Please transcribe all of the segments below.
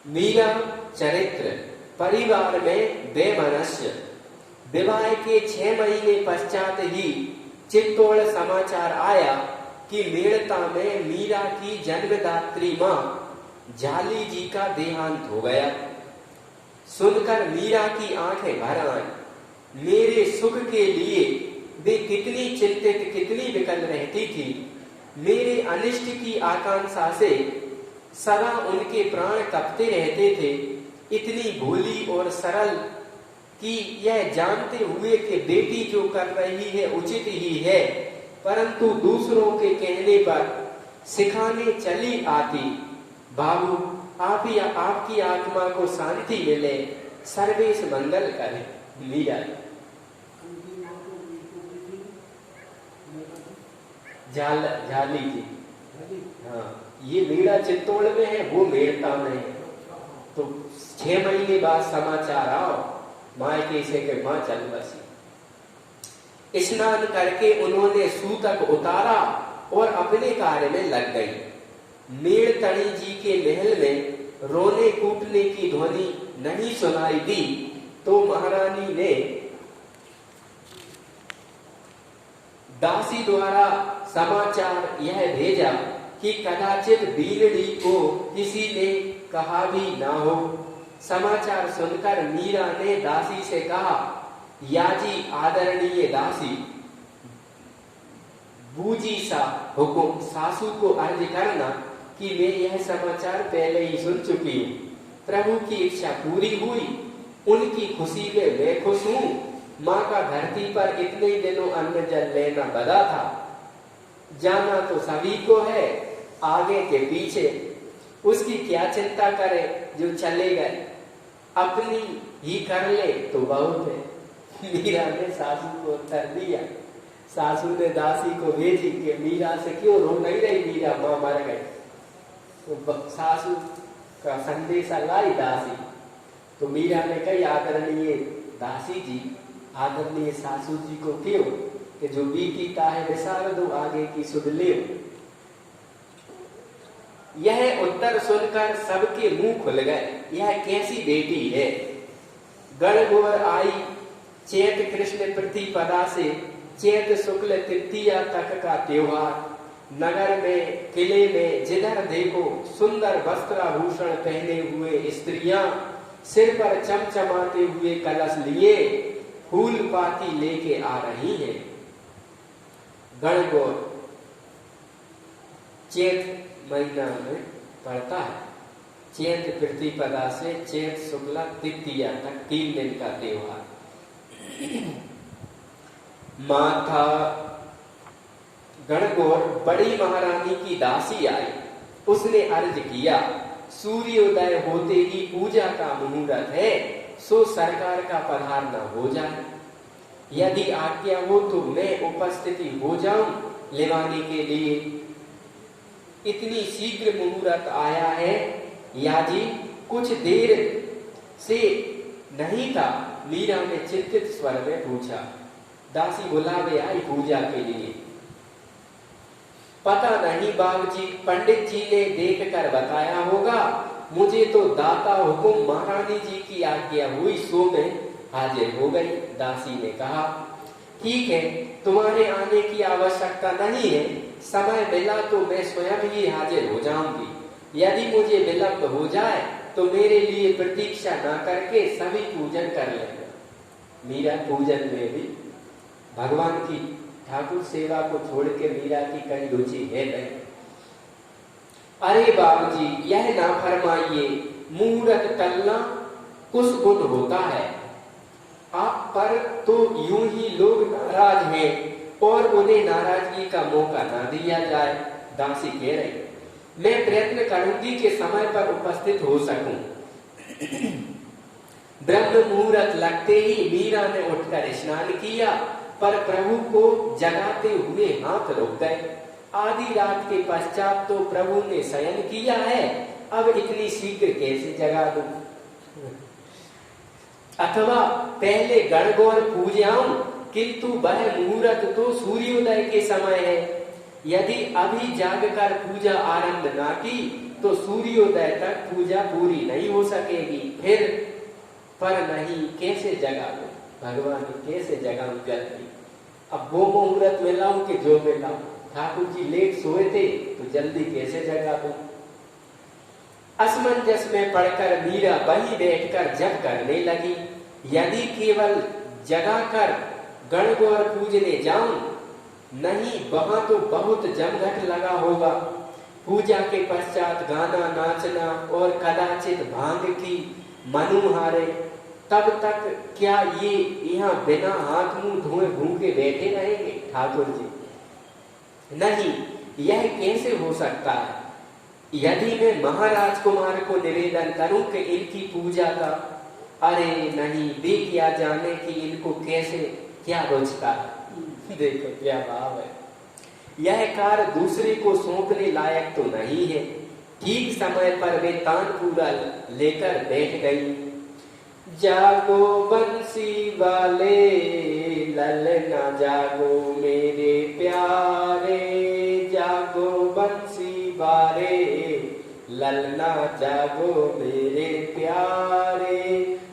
मीरा चरित्र। परिवार में वैमनस्य। विवाह के 6 महीने पश्चात ही चित्तौड़ समाचार आया कि मेड़ता में मीरा की जन्मदात्री मां झाली जी का देहांत हो गया। सुनकर मीरा की आंखें भर आईं। मेरे सुख के लिए वे कितनी चिंतित, कितनी विकल रहती थी। मेरे अनिष्ट की आकांक्षा से सदा उनके प्राण कपते रहते थे। इतनी भोली और सरल कि यह जानते हुए कि बेटी जो कर रही है उचित ही है, परंतु दूसरों के कहने पर सिखाने चली आती। बाबू, आप या आपकी आत्मा को शांति मिले, सर्वेश मंगल करे। मीरा। झाली जी। हाँ, ये मीरा चित्तौड़ में है, वो मेड़ता में है। तो 6 महीने बाद समाचार आओ मायके से के मां चल बसी। स्नान करके उन्होंने सूतक उतारा और अपने कार्य में लग गई। मेड़तणी जी के महल में रोने कूटने की ध्वनि नहीं सुनाई दी तो महारानी ने दासी द्वारा समाचार यह भेजा कि कदाचित बीलड़ी को किसी ने कहा भी ना हो। समाचार सुनकर मीरा ने दासी से कहा, याजी आदरणीय दासी, बूजी सा हुकुम सासू को अर्ज करना कि मैं यह समाचार पहले ही सुन चुकी हूँ। प्रभु की इच्छा पूरी हुई, उनकी खुशी में मैं खुश हूँ। माँ का धरती पर इतने दिनों अन्न जल लेना बदा था। जाना तो सभी को है, आगे के पीछे उसकी क्या चिंता करे, जो चले गए अपनी ही कर ले तो बहुत है। मीरा ने सासू को उत्तर दिया। सासू ने दासी को भेजी कि मीरा से क्यों रो नहीं रही, मीरा मां मर गई। तो सासू का संदेशा लाई दासी। तो मीरा ने कही, आदरणीय दासी जी, आदरणीय सासू जी को क्यों कि जो बीतीता है विसार दो, आगे की सुध ले। यह उत्तर सुनकर सबके मुंह खुल गए। यह कैसी बेटी है। गणगौर आई चैत कृष्ण प्रतिपदा से चैत शुक्ल तृतीया तक का त्योहार। नगर में, किले में जिधर देखो सुंदर वस्त्राभूषण पहने हुए स्त्रियां, सिर पर चमचमाते हुए कलश लिए फूल पाती लेके आ रही हैं। गणगौर चैत महीना में पड़ता है। चैत प्रतिपदा से चैत शुक्ला तृतीया तक 3 दिन का त्योहार। माथा गणगौर बड़ी महारानी की दासी आई। उसने अर्ज किया, सूर्योदय होते ही पूजा का मुहूर्त है, सो सरकार का पधारना हो जाए। यदि आज्ञा हो तो मैं उपस्थिति हो जाऊं लेवाने के लिए। इतनी शीघ्र मुहूर्त आया है याजी, कुछ देर से नहीं था। मीरा ने चिंतित स्वर में पूछा। दासी बुलावे आई पूजा के लिए। पता नहीं बाबूजी, पंडित जी ने देखकर बताया होगा। मुझे तो दाता हुकुम महारानी जी की आज्ञा हुई, सो मैं हाजिर हो गई। दासी ने कहा, ठीक है, तुम्हारे आने की आवश्यकता नहीं है। समय मिला तो मैं स्वयं ही हाजिर हो जाऊंगी। यदि मुझे विलंब हो जाए तो मेरे लिए प्रतीक्षा न करके सभी पूजन कर लेना। मीरा पूजन में भी भगवान की ठाकुर सेवा को छोड़ के मीरा की कई रुचि है नहीं। अरे बाबूजी, यह ना फरमाइए, मुहूर्त टलना कुछ गुण होता है। आप पर तो यूं ही लोग नाराज हैं और उन्हें नाराजगी का मौका ना दिया जाए। दासी कह रही, मैं प्रयत्न करूंगी कि समय पर उपस्थित हो सकूं। ब्रह्म मुहूर्त लगते ही मीरा ने उठकर स्नान किया, पर प्रभु को जगाते हुए हाथ रुक गए। आधी रात के पश्चात तो प्रभु ने शयन किया है, अब इतनी शीघ्र कैसे जगा दूं? अथवा पहले गणगौर पूजाऊं, किंतु वह मुहूर्त तो सूर्योदय के समय है। यदि अभी जागकर पूजा आरंभ ना की तो सूर्योदय तक पूजा पूरी नहीं हो सकेगी। फिर पर नहीं कैसे जगाऊं, भगवान कैसे जगाऊं जल्दी। अब वो मुहूर्त में लाऊं कि जो में लाऊं। ठाकुर जी लेट सोए थे तो जल्दी कैसे जगा दूं। असमंजस में पड़कर मीरा वहीं बैठकर जप करने लगी। यदि केवल जगाकर गणगौर पूजने जाऊं, नहीं वहां तो बहुत जमघट लगा होगा। पूजा के पश्चात गाना नाचना और कदाचित भांग की मनुहारे, तब तक क्या ये यहाँ बिना हाथ मुंह धोए भूखे बैठे रहेंगे ठाकुर जी? नहीं, यह कैसे हो सकता है। यदि मैं महाराज कुमार को निवेदन करूं कि इनकी पूजा का, अरे नहीं, वे क्या जाने कि इनको कैसे क्या रुचता है। देखो क्या भाव है। यह कार्य दूसरे को सौंपने लायक तो नहीं है। ठीक समय पर वे तानपूरा लेकर बैठ गई। जागो बंसी वाले ललना जागो मेरे प्यारे, जागो बंसी वाले ललना जागो मेरे प्यारे।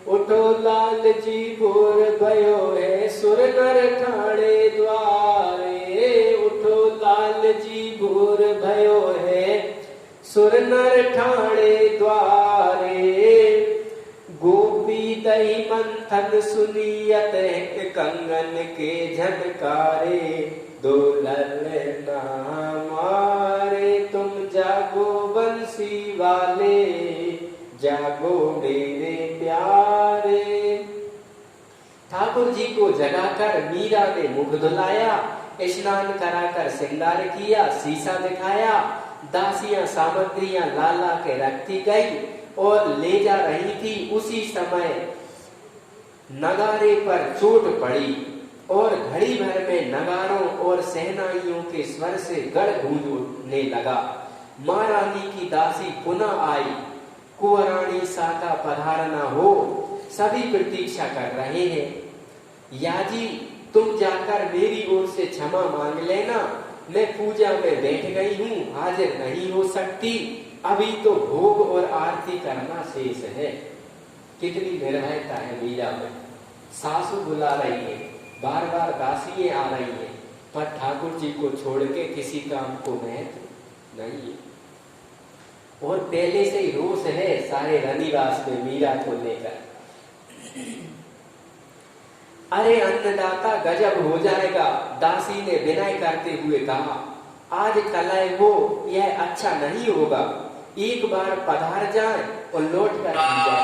उठो लाल जी भोर भयो है सुर नर ठाणे द्वारे, उठो लाल जी भोर भयो है सुर नर ठाणे द्वारे। गोपी दही मंथन सुनियत कंगन के झनकारे, दो ललना मारे तुम जागो बंसी वाले, जागो मेरे प्यारे। ठाकुर जी को जगाकर मीरा ने मुख धुलाया, स्नान कराकर श्रृंगार किया, शीशा दिखाया। दासियां सामग्रियां ला ला के रखती गई और ले जा रही थी। उसी समय नगारे पर चोट पड़ी और घड़ी भर में नगारों और सहनाइयों के स्वर से गढ़ गूंज उठने लगा। महारानी की दासी पुनः आई। कुंवरानी साका पधारना हो, सभी प्रतीक्षा कर रहे हैं। याजी तुम जाकर मेरी ओर से क्षमा मांग लेना, मैं पूजा में बैठ गई हूँ, हाजिर नहीं हो सकती। अभी तो भोग और आरती करना शेष है। कितनी निर्भयता है मीरा में। सासू बुला रही है, बार बार दासियां आ रही है, पर ठाकुर जी को छोड़ के किसी काम को महत्व नहीं है। और पहले से ही रोष है सारे रनिवास में मीरा को लेकर। अरे अन्नदाता गजब हो जाएगा, दासी ने विनय करते हुए कहा। आज कलय हो, यह अच्छा नहीं होगा। एक बार पधार जाए और लौट कर जाए।